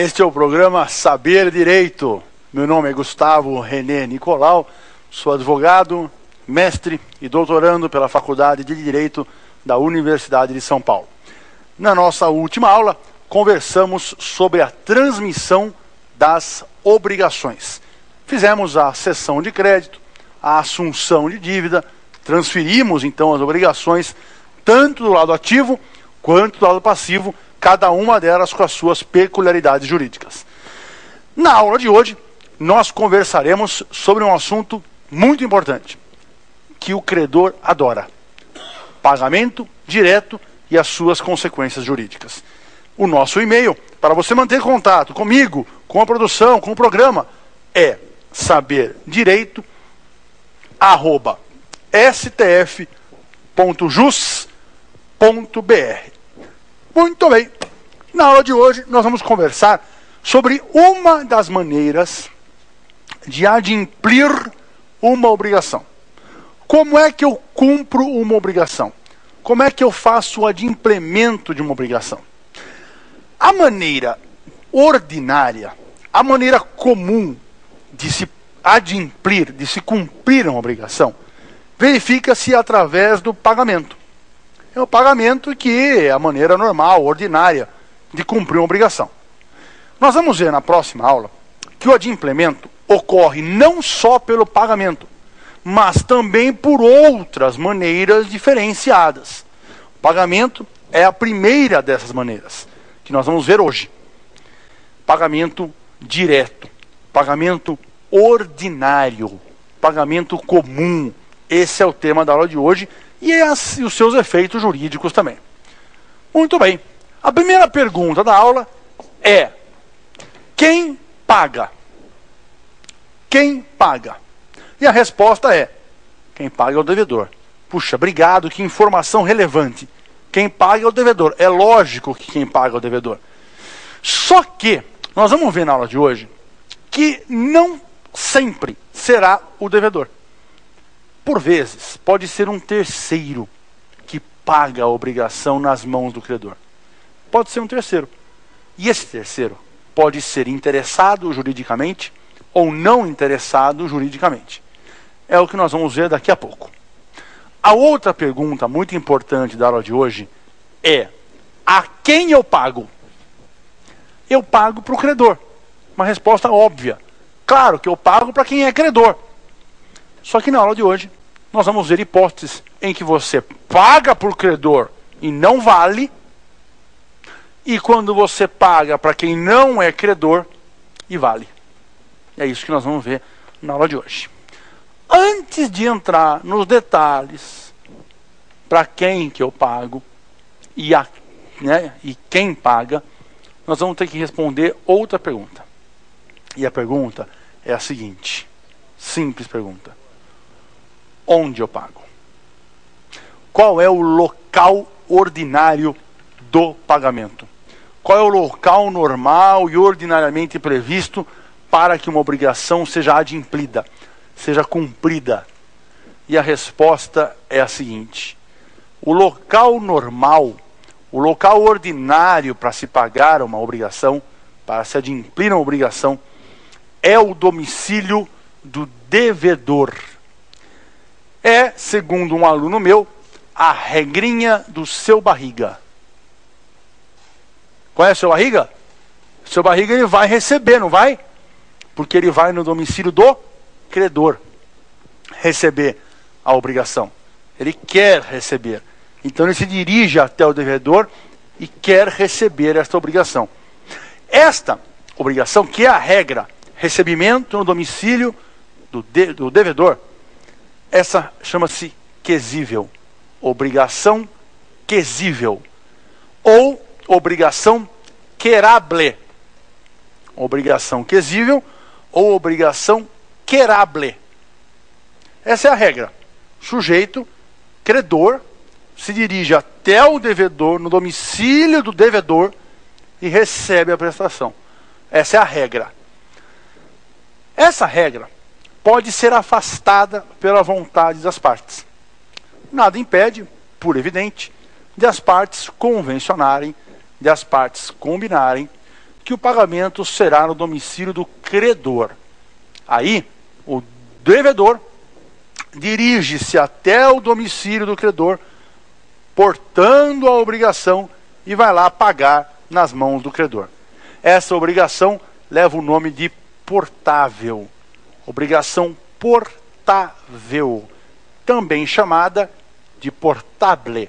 Este é o programa Saber Direito. Meu nome é Gustavo René Nicolau, sou advogado, mestre e doutorando pela Faculdade de Direito da Universidade de São Paulo. Na nossa última aula, conversamos sobre a transmissão das obrigações. Fizemos a cessão de crédito, a assunção de dívida, transferimos então as obrigações tanto do lado ativo quanto do lado passivo, cada uma delas com as suas peculiaridades jurídicas. Na aula de hoje, nós conversaremos sobre um assunto muito importante, que o credor adora: pagamento direto e as suas consequências jurídicas. O nosso e-mail, para você manter contato comigo, com a produção, com o programa, é saberdireito@stf.jus.br. Muito bem. Na aula de hoje, nós vamos conversar sobre uma das maneiras de adimplir uma obrigação. Como é que eu cumpro uma obrigação? Como é que eu faço o adimplemento de uma obrigação? A maneira ordinária, a maneira comum de se adimplir, de se cumprir uma obrigação, verifica-se através do pagamento. É o pagamento que é a maneira normal, ordinária, de cumprir uma obrigação. Nós vamos ver na próxima aula que o adimplemento ocorre não só pelo pagamento, mas também por outras maneiras diferenciadas. O pagamento é a primeira dessas maneiras, que nós vamos ver hoje. Pagamento direto, pagamento ordinário, pagamento comum. Esse é o tema da aula de hoje e os seus efeitos jurídicos também. Muito bem. A primeira pergunta da aula é: quem paga? Quem paga? E a resposta é: quem paga é o devedor. Puxa, obrigado, que informação relevante. Quem paga é o devedor. É lógico que quem paga é o devedor. Só que nós vamos ver na aula de hoje que não sempre será o devedor. Por vezes, pode ser um terceiro que paga a obrigação nas mãos do credor. Pode ser um terceiro. E esse terceiro pode ser interessado juridicamente ou não interessado juridicamente. É o que nós vamos ver daqui a pouco. A outra pergunta muito importante da aula de hoje é: a quem eu pago? Eu pago para o credor. Uma resposta óbvia. Claro que eu pago para quem é credor. Só que na aula de hoje, nós vamos ver hipóteses em que você paga para o credor e não vale, e quando você paga para quem não é credor e vale. É isso que nós vamos ver na aula de hoje. Antes de entrar nos detalhes, para quem que eu pago e quem paga, nós vamos ter que responder outra pergunta. E a pergunta é a seguinte, simples pergunta: onde eu pago? Qual é o local ordinário do pagamento? Qual é o local normal e ordinariamente previsto para que uma obrigação seja adimplida, seja cumprida? E a resposta é a seguinte: o local normal, o local ordinário para se pagar uma obrigação, para se adimplir uma obrigação, é o domicílio do devedor. É, segundo um aluno meu, a regrinha do seu barriga. Conhece o seu barriga? O seu barriga ele vai receber, não vai? Porque ele vai no domicílio do credor receber a obrigação. Ele quer receber. Então ele se dirige até o devedor e quer receber esta obrigação. Esta obrigação, que é a regra, recebimento no domicílio do devedor, essa chama-se quesível, obrigação quesível, ou obrigação querable. Obrigação quesível ou obrigação querable. Essa é a regra. Sujeito, credor, se dirige até o devedor, no domicílio do devedor, e recebe a prestação. Essa é a regra. Essa regra pode ser afastada pela vontade das partes. Nada impede, por evidente, de as partes convencionarem, de as partes combinarem que o pagamento será no domicílio do credor. Aí, o devedor dirige-se até o domicílio do credor, portando a obrigação, e vai lá pagar nas mãos do credor. Essa obrigação leva o nome de portável. Obrigação portável, também chamada de portable.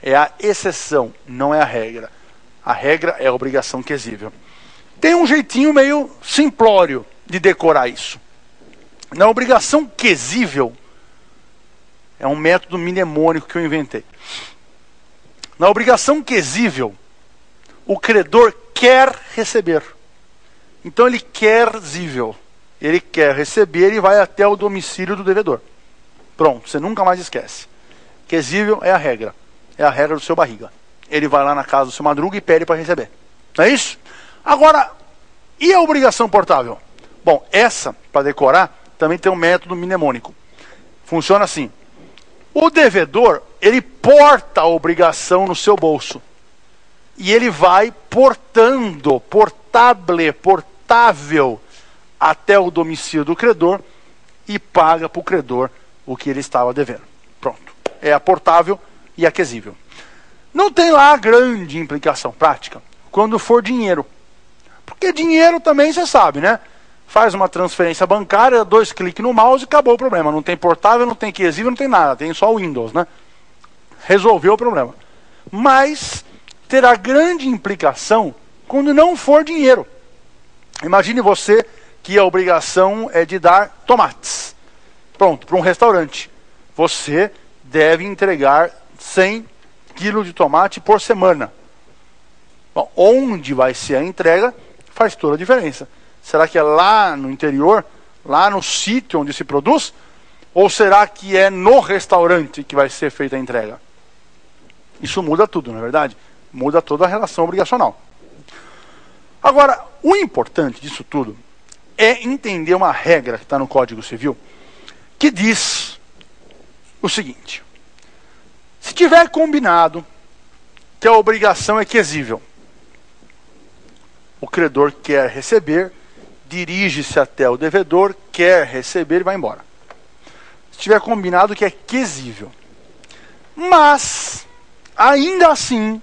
É a exceção, não é a regra. A regra é a obrigação quesível. Tem um jeitinho meio simplório de decorar isso. Na obrigação quesível, é um método mnemônico que eu inventei. Na obrigação quesível, o credor quer receber. Então ele quer zível. Ele quer receber e vai até o domicílio do devedor. Pronto, você nunca mais esquece. Quesível é a regra. É a regra do seu barriga. Ele vai lá na casa do seu Madruga e pede para receber. Não é isso? Agora, e a obrigação portável? Bom, essa, para decorar, também tem um método mnemônico. Funciona assim. O devedor, ele porta a obrigação no seu bolso. E ele vai portando, portável, até o domicílio do credor e paga para o credor o que ele estava devendo. Pronto. É a portável e a quesível. Não tem lá grande implicação prática quando for dinheiro. Porque dinheiro também você sabe, né? Faz uma transferência bancária, 2 cliques no mouse e acabou o problema. Não tem portável, não tem quesível, não tem nada. Tem só o Windows, né? Resolveu o problema. Mas terá grande implicação quando não for dinheiro. Imagine você que a obrigação é de dar tomates. Pronto, para um restaurante. Você deve entregar 100 quilos de tomate por semana. Bom, onde vai ser a entrega faz toda a diferença. Será que é lá no interior, lá no sítio onde se produz? Ou será que é no restaurante que vai ser feita a entrega? Isso muda tudo, não é verdade? Muda toda a relação obrigacional. Agora, o importante disso tudo é entender uma regra que está no Código Civil, que diz o seguinte: se tiver combinado que a obrigação é quesível, o credor quer receber, dirige-se até o devedor, quer receber e vai embora. Se tiver combinado que é quesível. Mas, ainda assim,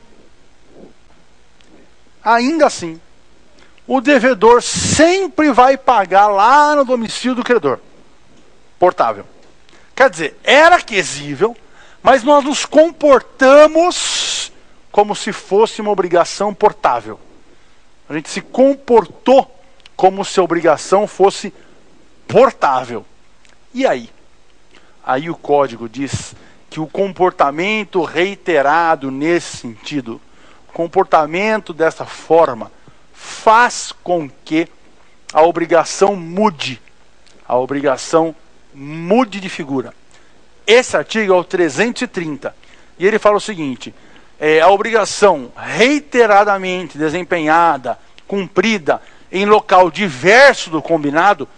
o devedor sempre vai pagar lá no domicílio do credor. Portável. Quer dizer, era quesível, mas nós nos comportamos como se fosse uma obrigação portável. A gente se comportou como se a obrigação fosse portável. E aí? Aí o código diz que o comportamento reiterado nesse sentido, o comportamento dessa forma, faz com que a obrigação mude. A obrigação mude de figura. Esse artigo é o 330. E ele fala o seguinte: a obrigação reiteradamente desempenhada, cumprida, em local diverso do combinado,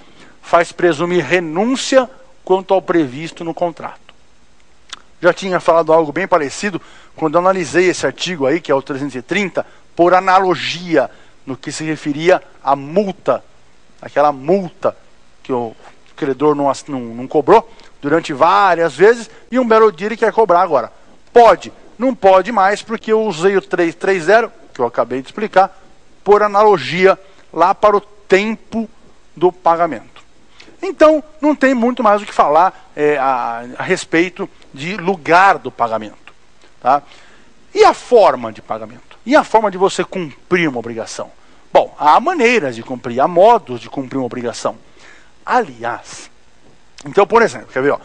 faz presumir renúncia quanto ao previsto no contrato. Já tinha falado algo bem parecido quando eu analisei esse artigo aí, que é o 330, por analogia no que se referia à multa, aquela multa que o credor não cobrou durante várias vezes, e um belo dia ele quer cobrar agora. Pode, não pode mais, porque eu usei o 330, que eu acabei de explicar, por analogia lá para o tempo do pagamento. Então, não tem muito mais o que falar a respeito de lugar do pagamento. Tá? E a forma de pagamento? E a forma de você cumprir uma obrigação? Bom, há maneiras de cumprir, há modos de cumprir uma obrigação. Aliás, então, por exemplo, quer ver? Ó,